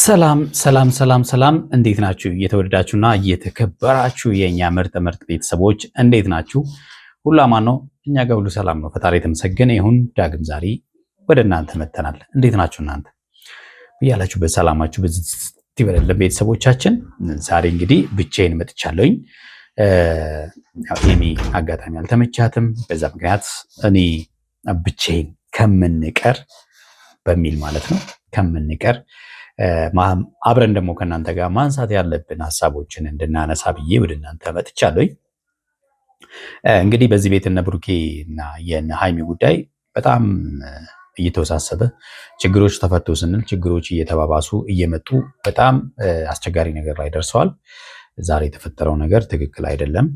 ሰላም ሰላም ሰላም ሰላም፣ እንዴት ናችሁ? እየተወደዳችሁና እየተከበራችሁ የኛ ምርጥ ቤተሰቦች እንዴት ናችሁ? ሁሉ አማን ነው? እኛ ጋር ሁሉ ሰላም ነው። ፈጣሪ የተመሰገነ ይሁን። ዳግም ዛሬ ወደ እናንተ መጥተናል። እንዴት ናችሁ እናንተ? ብያላችሁበት ሰላማችሁ በዚህ ይበለልን ቤተሰቦቻችን። ዛሬ እንግዲህ ብቻዬን መጥቻለሁኝ። ኤሚ አጋጣሚ አልተመቻትም። በዛ ምክንያት እኔ ብቻዬን ከምንቀር በሚል ማለት ነው ከምንቀር አብረን ደግሞ ከእናንተ ጋር ማንሳት ያለብን ሀሳቦችን እንድናነሳ ብዬ ወደ እናንተ መጥቻለሁ። እንግዲህ በዚህ ቤት እነ ብሩኬ እና የነ ሃይሚ ጉዳይ በጣም እየተወሳሰበ ችግሮች ተፈቶ ስንል ችግሮች እየተባባሱ እየመጡ በጣም አስቸጋሪ ነገር ላይ ደርሰዋል። ዛሬ የተፈጠረው ነገር ትክክል አይደለም።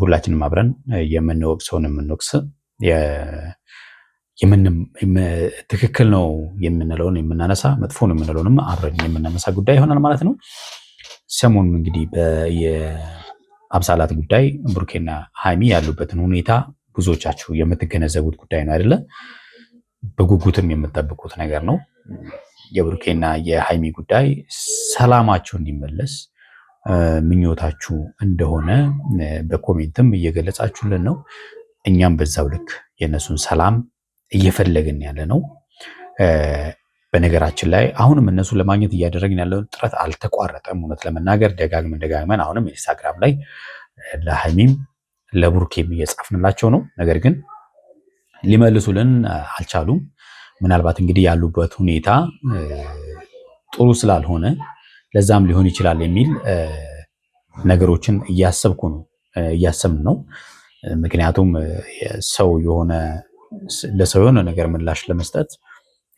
ሁላችንም አብረን የምንወቅሰውን የምንወቅስ ትክክል ነው የምንለውን የምናነሳ መጥፎን የምንለውንም አብረን የምናነሳ ጉዳይ ይሆናል ማለት ነው። ሰሞኑን እንግዲህ የአምሳላት ጉዳይ ብሩኬና ሃይሚ ያሉበትን ሁኔታ ብዙዎቻችሁ የምትገነዘቡት ጉዳይ ነው አይደለ? በጉጉትም የምትጠብቁት ነገር ነው። የብሩኬና የሃይሚ ጉዳይ ሰላማቸው እንዲመለስ ምኞታችሁ እንደሆነ በኮሜንትም እየገለጻችሁልን ነው። እኛም በዛው ልክ የእነሱን ሰላም እየፈለግን ያለ ነው። በነገራችን ላይ አሁንም እነሱን ለማግኘት እያደረግን ያለው ጥረት አልተቋረጠም። እውነት ለመናገር ደጋግመን አሁንም ኢንስታግራም ላይ ለሃይሚም ለብሩኬም እየጻፍንላቸው ነው። ነገር ግን ሊመልሱልን አልቻሉም። ምናልባት እንግዲህ ያሉበት ሁኔታ ጥሩ ስላልሆነ ለዛም ሊሆን ይችላል የሚል ነገሮችን እያሰብን ነው። ምክንያቱም ለሰው የሆነ ነገር ምላሽ ለመስጠት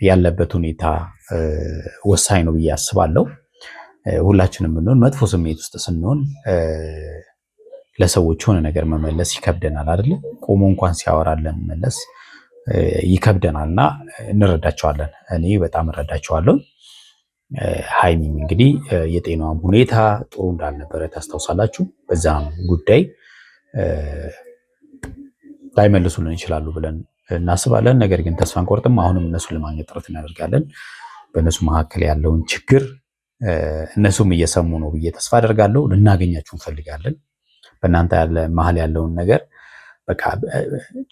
ያለበት ሁኔታ ወሳኝ ነው ብዬ አስባለሁ። ሁላችንም ብንሆን መጥፎ ስሜት ውስጥ ስንሆን ለሰዎች የሆነ ነገር መመለስ ይከብደናል አይደለ? ቆሞ እንኳን ሲያወራለን መመለስ ይከብደናል እና እንረዳቸዋለን። እኔ በጣም እረዳቸዋለሁ። ሃይሚም እንግዲህ የጤናዋም ሁኔታ ጥሩ እንዳልነበረ ታስታውሳላችሁ። በዛም ጉዳይ ላይመልሱልን ይችላሉ ብለን እናስባለን። ነገር ግን ተስፋ አንቆርጥም። አሁንም እነሱን ለማግኘት ጥረት እናደርጋለን። በእነሱ መካከል ያለውን ችግር እነሱም እየሰሙ ነው ብዬ ተስፋ አደርጋለሁ። ልናገኛችሁ እንፈልጋለን። በእናንተ መሀል ያለውን ነገር በቃ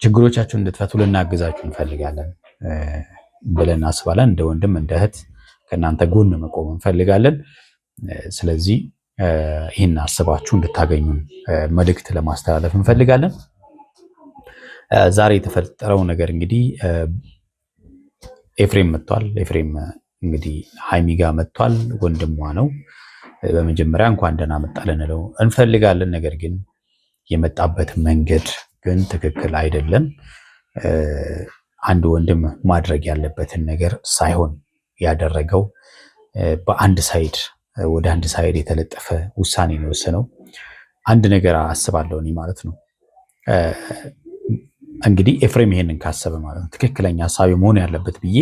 ችግሮቻችሁን እንድትፈቱ ልናግዛችሁ እንፈልጋለን ብለን እናስባለን። እንደ ወንድም እንደ እህት ከእናንተ ጎን መቆም እንፈልጋለን። ስለዚህ ይህን አስባችሁ እንድታገኙን መልእክት ለማስተላለፍ እንፈልጋለን። ዛሬ የተፈጠረው ነገር እንግዲህ ኤፍሬም መጥቷል። ኤፍሬም እንግዲህ ሃይሚ ጋር መጥቷል። ወንድሟ ነው። በመጀመሪያ እንኳን ደህና መጣ ልንለው እንፈልጋለን። ነገር ግን የመጣበት መንገድ ግን ትክክል አይደለም። አንድ ወንድም ማድረግ ያለበትን ነገር ሳይሆን ያደረገው ወደ አንድ ሳይድ የተለጠፈ ውሳኔ ነው የወሰነው። አንድ ነገር አስባለሁ እኔ ማለት ነው። እንግዲህ ኤፍሬም ይሄንን ካሰበ ማለት ነው ትክክለኛ ሀሳቢ መሆን ያለበት ብዬ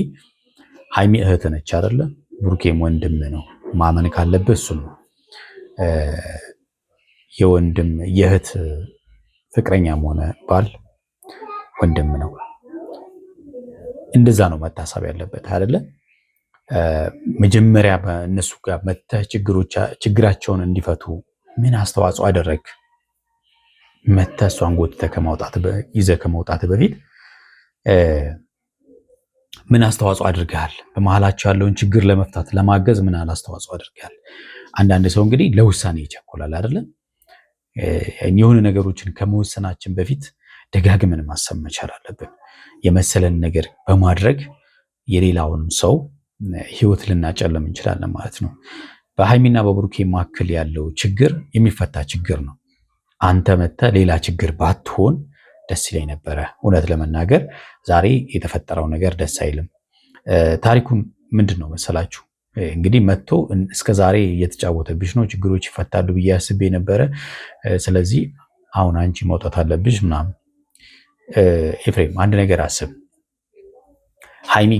ሃይሚ እህት ነች አይደለ? ብሩኬም ወንድም ነው። ማመን ካለበት እሱ ነው። የወንድም የእህት ፍቅረኛም ሆነ ባል ወንድም ነው። እንደዛ ነው መታሰብ ያለበት አይደለ? መጀመሪያ በእነሱ ጋር መተህ ችግራቸውን እንዲፈቱ ምን አስተዋጽኦ አደረግ? መተህ እሷን ጎትተህ ይዘህ ከመውጣት በፊት ምን አስተዋጽኦ አድርገሃል? በመሀላቸው ያለውን ችግር ለመፍታት ለማገዝ ምን ያህል አስተዋጽኦ አድርገሃል? አንዳንድ ሰው እንግዲህ ለውሳኔ ይቸኮላል አይደለም? የሆኑ ነገሮችን ከመወሰናችን በፊት ደጋግመን ማሰብ መቻል አለብን። የመሰለን ነገር በማድረግ የሌላውን ሰው ህይወት ልናጨለም እንችላለን ማለት ነው። በሃይሚና በብሩኬ መካከል ያለው ችግር የሚፈታ ችግር ነው። አንተ መተህ ሌላ ችግር ባትሆን ደስ ይለኝ ነበረ። እውነት ለመናገር ዛሬ የተፈጠረው ነገር ደስ አይልም። ታሪኩን ምንድን ነው መሰላችሁ? እንግዲህ መጥቶ እስከ ዛሬ እየተጫወተብሽ ነው፣ ችግሮች ይፈታሉ ብዬ አስቤ ነበረ። ስለዚህ አሁን አንቺ መውጣት አለብሽ ምናምን። ኤፍሬም አንድ ነገር አስብ። ሃይሚ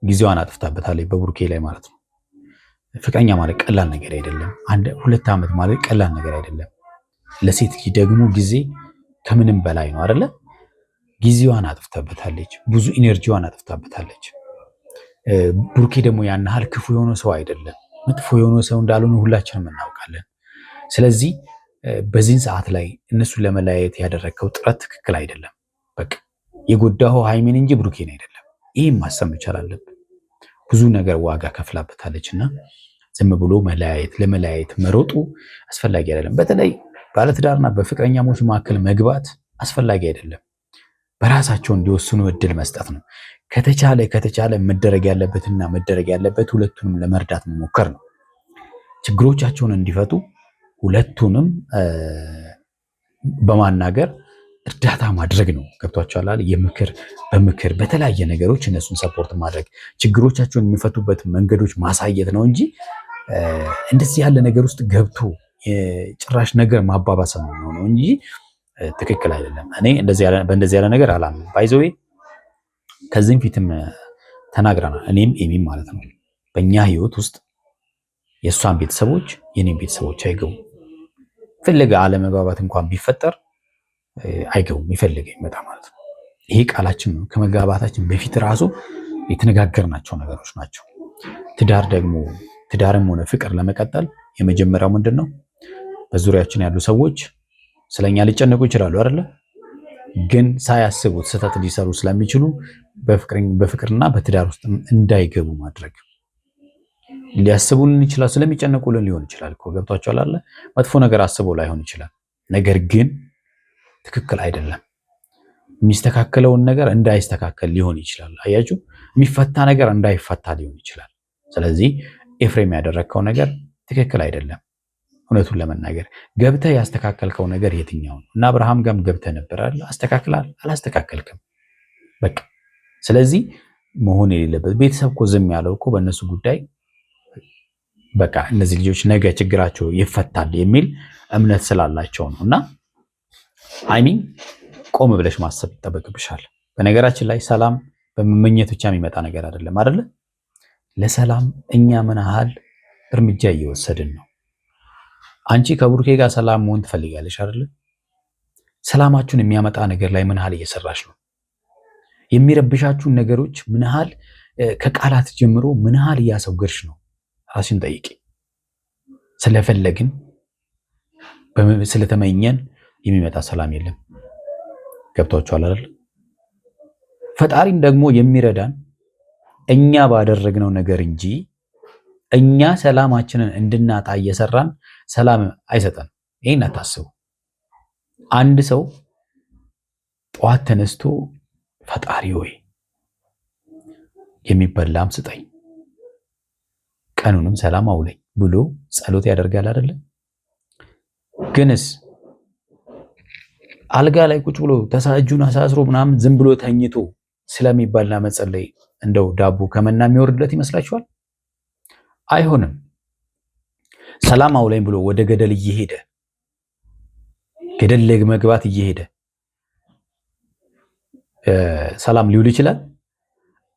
ጊዜዋን አጥፍታበታለች በብሩኬ ላይ ማለት ነው። ፍቅረኛ ማለት ቀላል ነገር አይደለም። 2 ዓመት ማለት ቀላል ነገር አይደለም። ለሴት ልጅ ደግሞ ጊዜ ከምንም በላይ ነው አይደለ? ጊዜዋን አጥፍታበታለች፣ ብዙ ኢነርጂዋን አጥፍታበታለች። ብሩኬ ደግሞ ያን ያህል ክፉ የሆነ ሰው አይደለም። መጥፎ የሆነ ሰው እንዳልሆነ ሁላችንም እናውቃለን። ስለዚህ በዚህን ሰዓት ላይ እነሱን ለመለያየት ያደረግከው ጥረት ትክክል አይደለም። በቃ የጎዳኸው ሃይሚን እንጂ ብሩኬን አይደለም። ይህም ማሰብ መቻል አለብን። ብዙ ነገር ዋጋ ከፍላበታለች እና ዝም ብሎ ለመለያየት መሮጡ አስፈላጊ አይደለም። በተለይ ባለትዳርና በፍቅረኛሞች መካከል መግባት አስፈላጊ አይደለም። በራሳቸው እንዲወስኑ እድል መስጠት ነው። ከተቻለ መደረግ ያለበት ሁለቱንም ለመርዳት መሞከር ነው። ችግሮቻቸውን እንዲፈቱ ሁለቱንም በማናገር እርዳታ ማድረግ ነው። ገብቷቸዋል። በምክር በተለያየ ነገሮች እነሱን ሰፖርት ማድረግ፣ ችግሮቻቸውን የሚፈቱበት መንገዶች ማሳየት ነው እንጂ እንደዚህ ያለ ነገር ውስጥ ገብቶ ጭራሽ ነገር ማባባስ ነው እንጂ ትክክል አይደለም። እኔ በእንደዚህ ያለ ነገር አላምንም። ባይዘዌ ከዚህም ፊትም ተናግረናል። እኔም ኤሚም ማለት ነው። በእኛ ህይወት ውስጥ የእሷን ቤተሰቦች የኔም ቤተሰቦች አይገቡም። ፈለገ አለመግባባት እንኳን ቢፈጠር አይገቡም። ይፈልገ ይመጣ ማለት ነው። ይሄ ቃላችን ነው። ከመጋባታችን በፊት ራሱ የተነጋገርናቸው ነገሮች ናቸው። ትዳርም ሆነ ፍቅር ለመቀጠል የመጀመሪያው ምንድን ነው? በዙሪያችን ያሉ ሰዎች ስለኛ ሊጨነቁ ይችላሉ አይደለ? ግን ሳያስቡት ስህተት ሊሰሩ ስለሚችሉ በፍቅርና በትዳር ውስጥ እንዳይገቡ ማድረግ። ሊያስቡልን ይችላል፣ ስለሚጨነቁልን ሊሆን ይችላል እኮ ገብቷቸዋል አለ። መጥፎ ነገር አስበው ላይሆን ይችላል። ነገር ግን ትክክል አይደለም። የሚስተካከለውን ነገር እንዳይስተካከል ሊሆን ይችላል። አያችሁ፣ የሚፈታ ነገር እንዳይፈታ ሊሆን ይችላል። ስለዚህ ኤፍሬም ያደረግከው ነገር ትክክል አይደለም። እውነቱን ለመናገር ገብተህ ያስተካከልከው ነገር የትኛው ነው? እና አብርሃም ጋርም ገብተህ ነበር አይደል? አስተካክላል? አላስተካከልክም። በቃ ስለዚህ መሆን የሌለበት ቤተሰብ እኮ ዝም ያለው እኮ በእነሱ ጉዳይ በቃ እነዚህ ልጆች ነገ ችግራቸው ይፈታል የሚል እምነት ስላላቸው ነው። እና ሃይሚ ቆም ብለሽ ማሰብ ይጠበቅብሻል። በነገራችን ላይ ሰላም በመመኘት ብቻ የሚመጣ ነገር አይደለም አይደለ? ለሰላም እኛ ምን ያህል እርምጃ እየወሰድን ነው? አንቺ ከብሩኬ ጋር ሰላም መሆን ትፈልጋለሽ አይደለ? ሰላማችሁን የሚያመጣ ነገር ላይ ምን ያህል እየሰራሽ ነው? የሚረብሻችሁን ነገሮች ምን ያህል ከቃላት ጀምሮ ምን ያህል እያሰወገድሽ ነው? ራስሽን ጠይቂ። ስለፈለግን ስለተመኘን የሚመጣ ሰላም የለም። ገብቷችኋል አይደል? ፈጣሪን ደግሞ የሚረዳን እኛ ባደረግነው ነገር እንጂ እኛ ሰላማችንን እንድናጣ እየሰራን ሰላም አይሰጠን። ይሄን አታስቡ። አንድ ሰው ጠዋት ተነስቶ ፈጣሪ ሆይ የሚበላም ስጠኝ፣ ቀኑንም ሰላም አውለኝ ብሎ ጸሎት ያደርጋል አይደለ? ግንስ አልጋ ላይ ቁጭ ብሎ እጁን አሳስሮ ምናምን ዝም ብሎ ተኝቶ ስለሚበላ መጸለይ እንደው ዳቦ ከመና የሚወርድለት ይመስላችኋል? አይሆንም። ሰላም አውለኝ ብሎ ወደ ገደል እየሄደ ገደል ለመግባት እየሄደ ሰላም ሊውል ይችላል?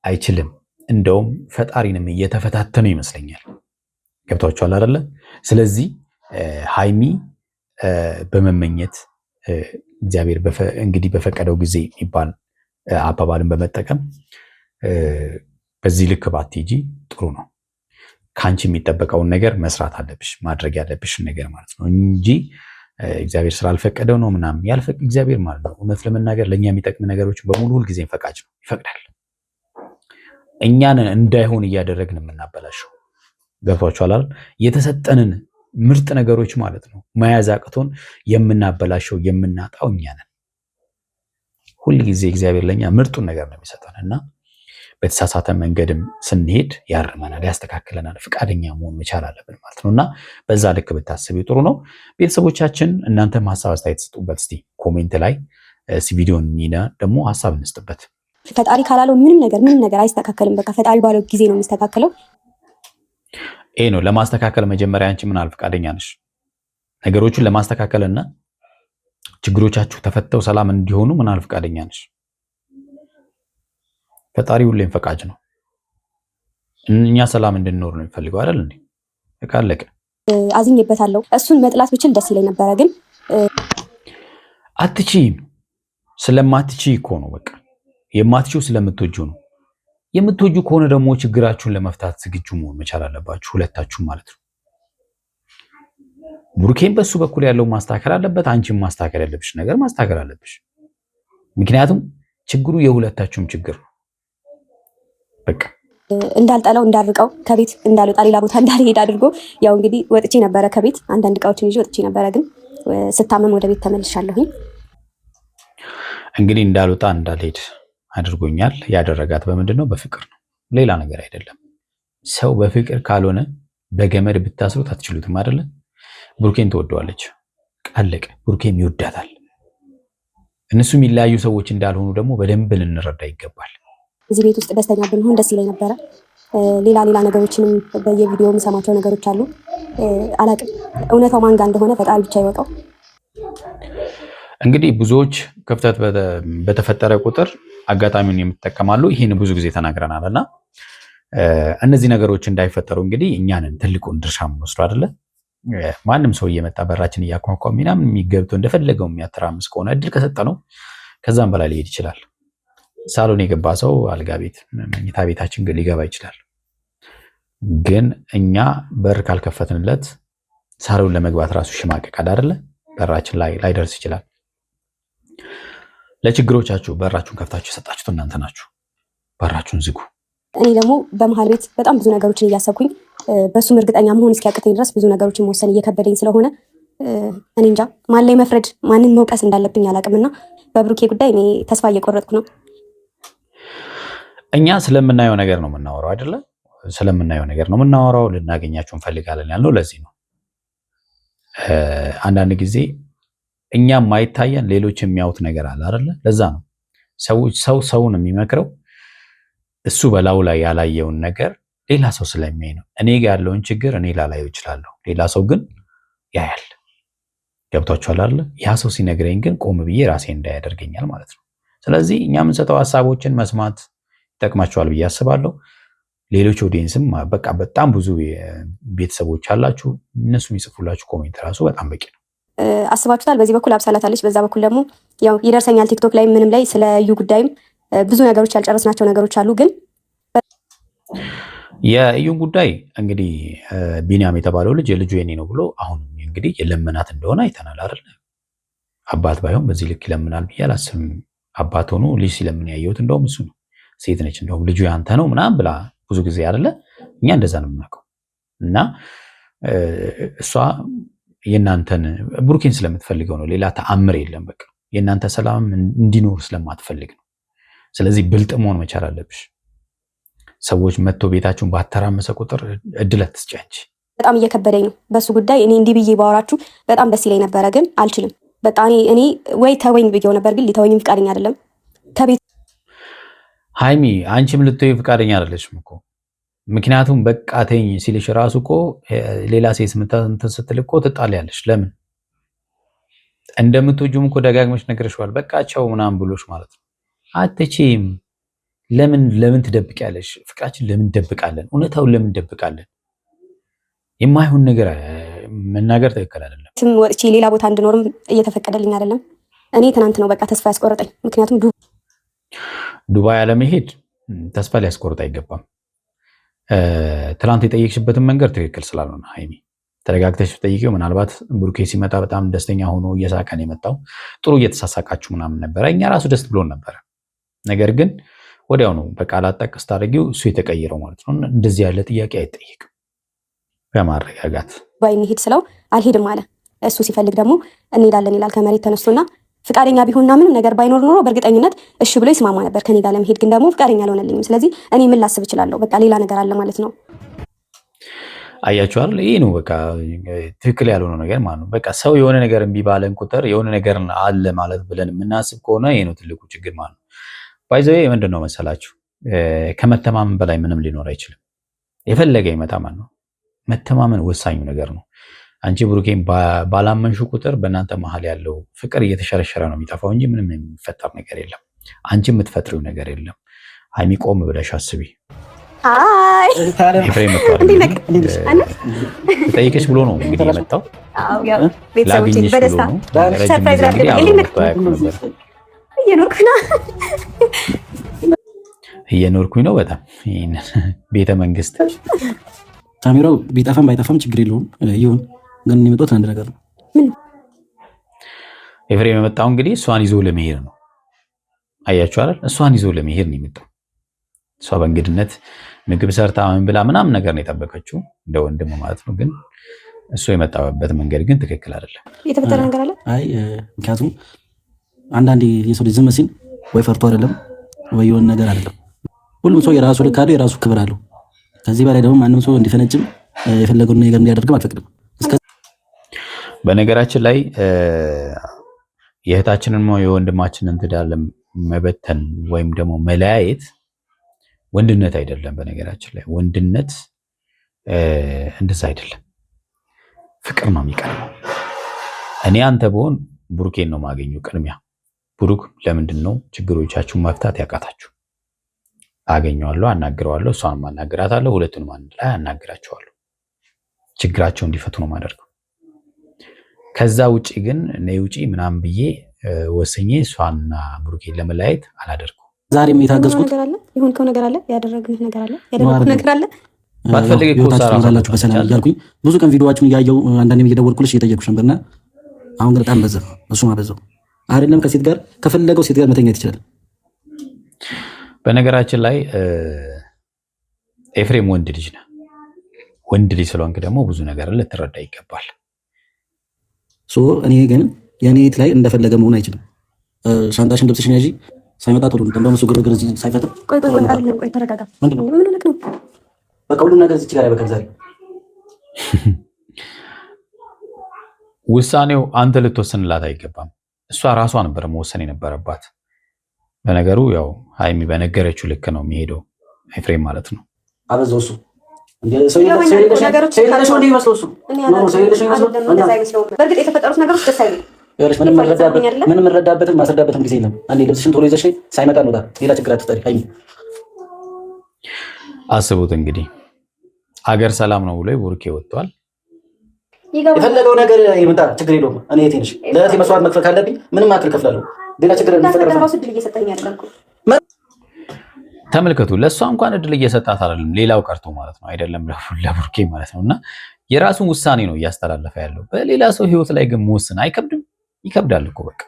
አይችልም። እንደውም ፈጣሪንም እየተፈታተኑ ይመስለኛል። ገብቷችኋል አይደለ? ስለዚህ ሃይሚ በመመኘት እግዚአብሔር እንግዲህ በፈቀደው ጊዜ የሚባል አባባልን በመጠቀም በዚህ ልክ ባትሄጂ ጥሩ ነው። ከአንቺ የሚጠበቀውን ነገር መስራት አለብሽ፣ ማድረግ ያለብሽን ነገር ማለት ነው እንጂ እግዚአብሔር ስላልፈቀደው ነው ምናምን እግዚአብሔር ማለት ነው። እውነት ለመናገር ለእኛ የሚጠቅም ነገሮች በሙሉ ሁልጊዜ ፈቃጅ ነው፣ ይፈቅዳል። እኛን እንዳይሆን እያደረግን የምናበላሸው ገብቷችኋል አይደል? የተሰጠንን ምርጥ ነገሮች ማለት ነው መያዝ አቅቶን የምናበላሸው የምናጣው እኛ ነን። ሁልጊዜ እግዚአብሔር ለእኛ ምርጡን ነገር ነው የሚሰጠን እና በተሳሳተ መንገድም ስንሄድ ያርመናል፣ ያስተካክለናል። ፍቃደኛ መሆን መቻል አለብን ማለት ነው እና በዛ ልክ ብታስቢ ጥሩ ነው። ቤተሰቦቻችን እናንተም ሀሳብ አስተያየት ስጡበት እስቲ ኮሜንት ላይ ቪዲዮን ኒና ደግሞ ሀሳብ እንስጥበት። ፈጣሪ ካላለው ምንም ነገር አይስተካከልም። በቃ ፈጣሪ ባለው ጊዜ ነው የሚስተካከለው። ይሄ ነው ለማስተካከል መጀመሪያ አንቺ ምን አል ፈቃደኛ ነሽ? ነገሮችን ለማስተካከልና ችግሮቻችሁ ተፈተው ሰላም እንዲሆኑ ምን አል ፈቃደኛ ነሽ? ፈጣሪ ሁሌም ፈቃጅ ነው። እኛ ሰላም እንድንኖር ነው የሚፈልገው አይደል እንዴ? ካለቀ አዝኜበታለሁ። እሱን መጥላት ብችል ደስ ይለኝ ነበረ፣ ግን አትችይም። ስለማትችይ እኮ ነው። በቃ የማትችው ስለምትወጂው ነው። የምትወጁ ከሆነ ደግሞ ችግራችሁን ለመፍታት ዝግጁ መሆን መቻል አለባችሁ፣ ሁለታችሁም ማለት ነው። ብሩኬን በሱ በኩል ያለው ማስተካከል አለበት፣ አንቺም ማስተካከል ያለብሽ ነገር ማስተካከል አለብሽ። ምክንያቱም ችግሩ የሁለታችሁም ችግር ነው። በቃ እንዳልጠላው እንዳርቀው ከቤት እንዳልወጣ ሌላ ቦታ እንዳልሄድ አድርጎ ያው እንግዲህ ወጥቼ ነበረ ከቤት አንዳንድ እቃዎችን ይዤ ወጥቼ ነበረ፣ ግን ስታመም ወደ ቤት ተመልሻለሁኝ። እንግዲህ እንዳልወጣ እንዳልሄድ አድርጎኛል። ያደረጋት በምንድን ነው? በፍቅር ነው፣ ሌላ ነገር አይደለም። ሰው በፍቅር ካልሆነ በገመድ ብታስሩት አትችሉትም አይደለ? ብሩኬን ትወደዋለች፣ አለቀ። ብሩኬም ይወዳታል። እነሱ የሚለያዩ ሰዎች እንዳልሆኑ ደግሞ በደንብ ልንረዳ ይገባል። እዚህ ቤት ውስጥ ደስተኛ ብንሆን ደስ ይለኝ ነበረ። ሌላ ነገሮችንም በየቪዲዮ የምሰማቸው ነገሮች አሉ። አላቅም፣ እውነታው ማን ጋር እንደሆነ ፈጣሪ ብቻ ይወቀው። እንግዲህ ብዙዎች ክፍተት በተፈጠረ ቁጥር አጋጣሚውን የምትጠቀማሉ። ይህን ብዙ ጊዜ ተናግረናል እና እነዚህ ነገሮች እንዳይፈጠሩ እንግዲህ እኛንን ትልቁን ድርሻ የምንወስዱ አይደለ? ማንም ሰው እየመጣ በራችን እያኳኳ ምናምን የሚገብቶ እንደፈለገው የሚያተራምስ ከሆነ እድል ከሰጠ ነው ከዛም በላይ ሊሄድ ይችላል። ሳሎን የገባ ሰው አልጋ ቤት፣ መኝታ ቤታችን ግን ሊገባ ይችላል። ግን እኛ በር ካልከፈትንለት ሳሎን ለመግባት ራሱ ሽማቀቃል አይደለ? በራችን ላይ ላይደርስ ይችላል። ለችግሮቻችሁ በራችሁን ከፍታችሁ የሰጣችሁት እናንተ ናችሁ። በራችሁን ዝጉ። እኔ ደግሞ በመሀል ቤት በጣም ብዙ ነገሮችን እያሰብኩኝ በሱም እርግጠኛ መሆን እስኪያቅተኝ ድረስ ብዙ ነገሮችን መወሰን እየከበደኝ ስለሆነ እኔ እንጃ ማን ላይ መፍረድ ማንን መውቀስ እንዳለብኝ አላውቅምና በብሩኬ ጉዳይ እኔ ተስፋ እየቆረጥኩ ነው። እኛ ስለምናየው ነገር ነው የምናወራው አይደለ? ስለምናየው ነገር ነው የምናወራው። ልናገኛችሁ እንፈልጋለን ያልነው ለዚህ ነው። አንዳንድ ጊዜ እኛ ማይታየን ሌሎች የሚያዩት ነገር አለ አይደለ? ለዛ ነው ሰውን የሚመክረው እሱ በላዩ ላይ ያላየውን ነገር ሌላ ሰው ስለሚያይ ነው። እኔ ጋር ያለውን ችግር እኔ ላላየው እችላለሁ፣ ሌላ ሰው ግን ያያል። ገብቷችኋል አይደለ? ያ ሰው ሲነግረኝ ግን ቆም ብዬ ራሴ እንዳያደርገኛል ማለት ነው። ስለዚህ እኛ የምንሰጠው ሀሳቦችን መስማት ይጠቅማችኋል ብዬ አስባለሁ። ሌሎች ኦዲየንስም በቃ በጣም ብዙ ቤተሰቦች አላችሁ፣ እነሱ የሚጽፉላችሁ ኮሜንት ራሱ በጣም በቂ ነው። አስባችሁታል? በዚህ በኩል አብሳላታለች፣ በዛ በኩል ደግሞ ያው ይደርሰኛል ቲክቶክ ላይ ምንም ላይ ስለ እዩ ጉዳይም ብዙ ነገሮች ያልጨረስናቸው ነገሮች አሉ። ግን የእዩን ጉዳይ እንግዲህ ቢኒያም የተባለው ልጅ የልጁ የኔ ነው ብሎ አሁን እንግዲህ የለመናት እንደሆነ አይተናል አይደል? አባት ባይሆን በዚህ ልክ ይለምናል ብዬ አላስብም። አባት ሆኖ ልጅ ሲለምን ያየሁት እንደውም እሱ ነው። ሴት ነች እንደውም ልጁ ያንተ ነው ምናምን ብላ ብዙ ጊዜ አይደለ? እኛ እንደዛ ነው የምናውቀው። እና እሷ የእናንተን ብሩኬን ስለምትፈልገው ነው፣ ሌላ ተአምር የለም። በቃ የእናንተ ሰላም እንዲኖር ስለማትፈልግ ነው። ስለዚህ ብልጥ መሆን መቻል አለብሽ። ሰዎች መጥቶ ቤታችሁን ባተራመሰ ቁጥር እድል አትስጪ አንቺ። በጣም እየከበደኝ ነው በሱ ጉዳይ። እኔ እንዲህ ብዬ ባወራችሁ በጣም ደስ ይለኝ ነበረ፣ ግን አልችልም። በቃ እኔ ወይ ተወኝ ብዬው ነበር፣ ግን ሊተወኝም ፍቃደኛ አይደለም። ከቤት ሃይሚ አንቺም ልትወይ ፍቃደኛ አይደለሽም እኮ። ምክንያቱም በቃ ተኝ ሲልሽ ራሱ እኮ ሌላ ሴት እንትን ስትል እኮ ትጣልያለሽ። ለምን እንደምትወጂውም እኮ ደጋግመሽ ነግረሽዋል። በቃ ቻው ምናምን ብሎሽ ማለት ነው። አትችይም። ለምን ትደብቂያለሽ? ፍቅራችን ለምን ደብቃለን? እውነታውን ለምን ደብቃለን? የማይሆን ነገር መናገር ትክክል አይደለም። ስም ወጥቼ ሌላ ቦታ እንድኖርም እየተፈቀደልኝ አይደለም። እኔ ትናንት ነው በቃ ተስፋ ያስቆረጠኝ። ምክንያቱም ዱባይ አለመሄድ ተስፋ ሊያስቆርጥ አይገባም። ትናንት የጠየቅሽበትን መንገድ ትክክል ስላልሆነ ሃይሚ ተረጋግተሽ ጠይቂው። ምናልባት ብሩኬ ሲመጣ በጣም ደስተኛ ሆኖ እየሳቀን የመጣው ጥሩ እየተሳሳቃችሁ ምናምን ነበረ። እኛ ራሱ ደስ ብሎን ነበረ። ነገር ግን ወዲያው ነው በቃ ላጠቅስ ታደርጊው እሱ የተቀየረው ማለት ነው። እንደዚህ ያለ ጥያቄ አይጠይቅም። በማረጋጋት ዱባይ እንሂድ ስለው አልሄድም አለ። እሱ ሲፈልግ ደግሞ እንሄዳለን ይላል ከመሬት ተነስቶና ፍቃደኛ ቢሆንና ምንም ነገር ባይኖር ኖሮ በእርግጠኝነት እሺ ብሎ ይስማማ ነበር ከኔ ጋር ለመሄድ። ግን ደግሞ ፍቃደኛ አልሆነልኝም። ስለዚህ እኔ ምን ላስብ እችላለሁ? በቃ ሌላ ነገር አለ ማለት ነው። አያችኋል? ይሄ ነው በቃ ትክክል ያልሆነው ነገር ማለት ነው። በቃ ሰው የሆነ ነገር እምቢ ባለን ቁጥር የሆነ ነገር አለ ማለት ብለን የምናስብ ከሆነ ይሄ ነው ትልቁ ችግር ማለት ነው። ባይዘው ምንድን ነው መሰላችሁ፣ ከመተማመን በላይ ምንም ሊኖር አይችልም። የፈለገ ይመጣ ማለት ነው። መተማመን ወሳኙ ነገር ነው። አንቺ ብሩኬን ባላመንሹ ቁጥር በእናንተ መሀል ያለው ፍቅር እየተሸረሸረ ነው የሚጠፋው እንጂ ምንም የሚፈጠር ነገር የለም። አንቺ የምትፈጥሪው ነገር የለም። ሃይሚ ቆም ብለሽ አስቢ። ኤፍሬም ጠይቅሽ ብሎ ነው እንግዲህ የመጣው። ላግኝሽ ብሎ ነው። ረጅም ጊዜ እንግዲህ አብሮ መጥቶ አያውቅም ነበር። እየኖርኩኝ ነው በጣም ይሄንን ቤተ መንግስት። ካሜራው ቢጠፋም ባይጠፋም ችግር የለውም ይሁን። ግን የሚመጣው አንድ ነገር ነው። ኤፍሬም የመጣው እንግዲህ እሷን ይዞ ለመሄድ ነው። አያችሁ አይደል? እሷን ይዞ ለመሄድ ነው የመጣው። እሷ በእንግድነት ምግብ ሰርታ ምን ብላ ምናምን ነገር ነው የጠበቀችው እንደ ወንድም ማለት ነው። ግን እሱ የመጣበት መንገድ ግን ትክክል አይደለም። የተፈጠረ ነገር አለ። አይ ምክንያቱም አንዳንዴ የሰው ልጅ ዝም ሲል ወይ ፈርቶ አይደለም ወይ የሆነ ነገር አይደለም። ሁሉም ሰው የራሱ ልክ አለው፣ የራሱ ክብር አለው። ከዚህ በላይ ደግሞ ማንም ሰው እንዲፈነጭም የፈለገውን ነገር እንዲያደርግም አልፈቅድም። በነገራችን ላይ የእህታችንን የወንድማችንን ትዳር መበተን ወይም ደግሞ መለያየት ወንድነት አይደለም። በነገራችን ላይ ወንድነት እንደዛ አይደለም፣ ፍቅር ነው የሚቀርበው። እኔ አንተ ብሆን ብሩኬን ነው የማገኘው ቅድሚያ። ብሩክ ለምንድን ነው ችግሮቻችሁን መፍታት ያቃታችሁ? አገኘዋለሁ፣ አናግረዋለሁ፣ እሷንም አናግራታለሁ፣ ሁለቱንም አንድ ላይ አናግራቸዋለሁ። ችግራቸው እንዲፈቱ ነው የማደርገው። ከዛ ውጪ ግን ነይ ውጪ ምናምን ብዬ ወሰኜ እሷና ብሩኬን ለመለያየት አላደርገው። ዛሬም የታገዝኩት የሆንከው ነገር አለ፣ ያደረግነው ነገር አለ፣ ያደረግነው ነገር አለ። ባትፈልግ እኮ ሳራላችሁ በሰላም እያልኩኝ ብዙ ቀን ቪዲዮዋችሁን እያየሁ አንዳንዴም እየደወልኩልሽ እየጠየኩሽ ነበርና አሁን ግን በጣም በዛ። እሱ ማበዛው አይደለም ከሴት ጋር ከፈለገው ሴት ጋር መተኛት ይችላል። በነገራችን ላይ ኤፍሬም ወንድ ልጅ ነው። ወንድ ልጅ ስለሆንክ ደግሞ ብዙ ነገር ልትረዳ ይገባል። እኔ ግን የኔ የት ላይ እንደፈለገ መሆን አይችልም። ሻንጣሽን ልብስሽን ያዢ ሳይመጣ ጥሩ እንደውም እሱ ግርግር እዚህ ሳይፈጥር ቆይ ተረጋጋ። ምን ሆነህ ነው? በቃ ሁሉም ነገር እዚህ ጋር ያበቃል። ዛሬ ውሳኔው አንተ ልትወስንላት አይገባም። እሷ ራሷ ነበር መወሰን የነበረባት። በነገሩ ያው ሃይሚ በነገረችው ልክ ነው የሚሄደው ኤፍሬም ማለት ነው። አበዛው እሱ በእርግጥ የተፈጠሩት ነገሮች ደስ አይሉም። ምንም እረዳበትም ማስረዳበትም ጊዜ የለም። አንዴ ልብስሽን ቶሎ ይዘሽ ሳይመጣ ነው ሌላ ችግር አትፍጠሪ። ሃይሚ አስቡት እንግዲህ አገር ሰላም ነው ብሎ ቡርኬ ወጥቷል። የፈለገው ነገር ይመጣ ችግር የለውም። እኔ የቴ ነሽ ለእህቴ መስዋዕት መክፈል ካለብኝ ምንም አክል ከፍላለሁ። ሌላ ችግር ተመልከቱ። ለእሷ እንኳን እድል እየሰጣት አይደለም፣ ሌላው ቀርቶ ማለት ነው አይደለም ለቡርኬ ማለት ነው። እና የራሱን ውሳኔ ነው እያስተላለፈ ያለው። በሌላ ሰው ህይወት ላይ ግን መወሰን አይከብድም? ይከብዳል እኮ በቃ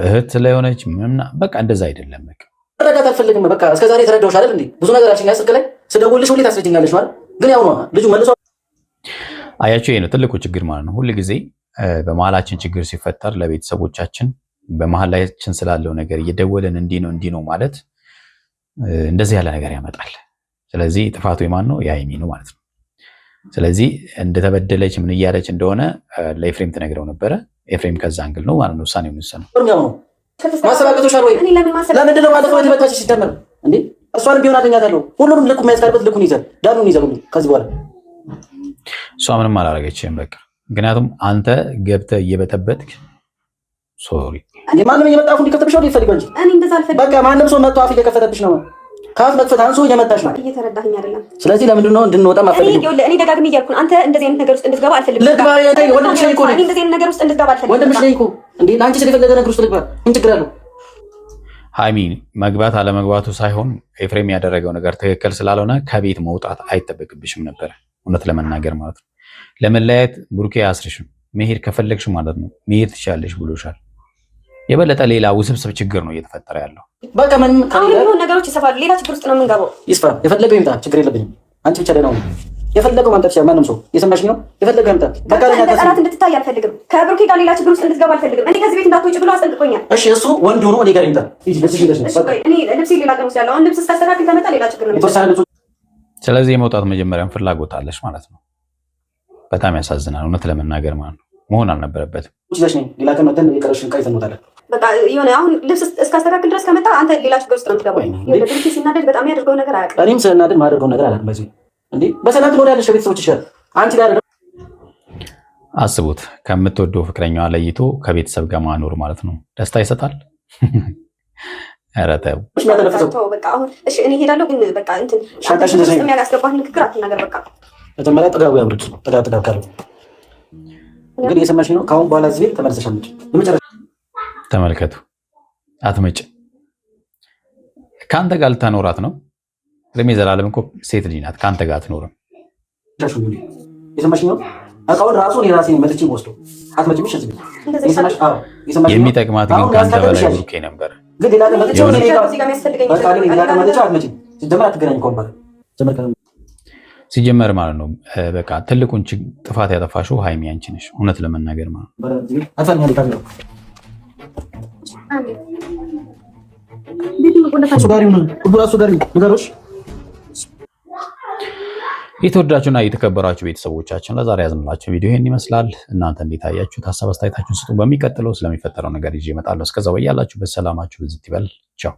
እህት ስለሆነች ምንና በቃ እንደዛ አይደለም። በቃ ረዳት አልፈልግም። በቃ እስከዛሬ ተረዳሁሽ አይደል እንዴ? ብዙ ነገር አልሽኝ። ስልክ ላይ ስደውልሽ ሁሌ ታስረጅኛለሽ ማለት ግን ያው ነው ልጁ መልሶ አያችሁ። ይሄ ነው ትልቁ ችግር ማለት ነው። ሁል ጊዜ በመሀላችን ችግር ሲፈጠር ለቤተሰቦቻችን በመሀላችን ስላለው ነገር እየደወለን እንዲህ ነው ማለት እንደዚህ ያለ ነገር ያመጣል። ስለዚህ ጥፋቱ የማን ነው? የሃይሚ ነው ማለት ነው። ስለዚህ እንደተበደለች ምን እያለች እንደሆነ ለኤፍሬም ትነግረው ነበረ። ኤፍሬም ከዛ አንግል ነው ማለት ነው ውሳኔውን የወሰነው። ማሰባቀቶሻል ወይ? ለምንድን ነው ማለት ነው የተመታች ሲጀመር እንዴ? እሷንም ቢሆን አገኛታለሁ። ሁሉንም ልኩ የሚያስቀርበት ልኩን ይዘን ዳኑን ይዘን ከዚህ በኋላ እሷ ምንም አላረገችም በቃ። ምክንያቱም አንተ ገብተህ እየበጠበጥክ ሶሪ ማንም እየመጣ አፉን ሊከፍትብሽ ነው ይፈልጋል እንጂ እኔ እንደዛ አልፈልግም። በቃ ማንም ሰው መጥቶ አፍ እየከፈተብሽ ነው። ካፍ መክፈት አንሶ እየመጣሽ ነው። እየተረዳኸኝ አይደለም። ስለዚህ ለምንድን ነው እንድንወጣ ማፈልግ? እኔ ደጋግሜ እያልኩ አንተ እንደዚህ አይነት ነገር ውስጥ እንድትገባ አልፈልግም። ልግባ ያታይ ወንድምሽ ነኝ እኮ እኔ እንደዚህ አይነት ነገር ውስጥ እንድትገባ አልፈልግም። ወንድምሽ ነኝ እኮ እንዴ ለአንቺ ስለፈለገ ነገር ውስጥ ልግባ ምን ችግር አለው? ሃይሚ መግባት አለመግባቱ ሳይሆን ኤፍሬም ያደረገው ነገር ትክክል ስላልሆነ ከቤት መውጣት አይጠበቅብሽም ነበር፣ እውነት ለመናገር ማለት ነው። ለመለያየት ብሩኬ አያስርሽም። መሄድ ከፈለግሽ ማለት ነው መሄድ ትችላለሽ ብሎሻል። የበለጠ ሌላ ውስብስብ ችግር ነው እየተፈጠረ ያለው። በቃ ምንም አሁን ነገሮች ይሰፋሉ። ሌላ ችግር ውስጥ ነው የምንገባው። ይስፋ፣ የፈለገው ይምጣ፣ ችግር የለብኝም። አንቺ ብቻ ደህና ሁኚ። የፈለገው ማምጣት ይችላል ማንም ሰው። የሰማሽ ነው? የፈለገው ይምጣ። በቃ ለኛ ጠላት እንድትታይ አልፈልግም። ከብሩኬ ጋር ሌላ ችግር ውስጥ እንድትገባ አልፈልግም። እኔ ከዚህ ቤት እንዳትወጪ ብሎ አስጠንቅቆኛል። እሺ እሱ ወንድ ሆኖ እኔ ጋር ይምጣ። እሺ ልብስሽ ይለሽ ነው። በቃ እኔ ልብስ ሌላ ቀን ውስጥ ያለው አሁን ልብስ ስታስተካክል ከመጣ ሌላ ችግር ነው። ስለዚህ የመውጣት መጀመሪያም ፍላጎት አለሽ ማለት ነው። በጣም ያሳዝናል፣ እውነት ለመናገር ማለት ነው። መሆን አልነበረበትም። ይለሽ ነው። ሌላ ቀን መተን የቀረሽን ቃይ ተሞታለን። በቃ የሆነ አሁን ልብስ እስካስተካክል ድረስ ከመጣ አንተ ሌላ ችግር ውስጥ ነው የምትገባው። የድርጊት ሲናደድ በጣም ያደርገው ነገር አያውቅም። እኔም ስናደድ ማደርገው ነገር አላውቅም። በዚህ እንዴ በሰላም ትኖሪያለሽ ከቤተሰቦችሽ ጋር። አንቺ ጋር አስቡት፣ ከምትወደው ፍቅረኛዋ ለይቶ ከቤተሰብ ጋር ማኖር ማለት ነው። ደስታ ይሰጣል? ኧረ ተው በቃ አሁን እሺ፣ እኔ እሄዳለሁ ግን በቃ እንትን ሻንጣሽን ውስጥ የሚያስገባህ ንግግር አትናገር። በቃ መጀመሪያ ጥጋቡ ያምርድ። ጥጋብ ካለ ግን የሰማሽ ነው። ከአሁን በኋላ እዚህ ቤት ተመልሰሽ አምጪ። ተመልከቱ፣ አትመጭ ከአንተ ጋር ልታኖራት ነው። ረሜ ዘላለም እኮ ሴት ልጅ ናት። ከአንተ ጋር አትኖርም። የሰማሽኝ ነው? እቃውን ራሱ እኔ ራሴ መጥቼ ወስዶ አትመጭም። እሺ የሚጠቅማት ግን ከአንተ በላይ ብሩኬ ነበር። ግን ሌላ ቀን መጥቼ አትመጭም። ሲጀመር አትገናኝ ኮምባ ሲጀመር ማለት ነው። በቃ ትልቁን ጥፋት ያጠፋሽው ሃይሚ አንቺ ነሽ። እውነት ለመናገር ማለት ነው። የተወዳችሁና የተከበራችሁ ቤተሰቦቻችን ለዛሬ ያዝንላችሁ ቪዲዮ ይሄን ይመስላል። እናንተ እንዴት አያችሁት? ሀሳብ አስተያየታችሁን ስጡ። በሚቀጥለው ስለሚፈጠረው ነገር ይዤ እመጣለሁ። እስከዛው በያላችሁበት ሰላማችሁ ብዝት ይበል። ቻው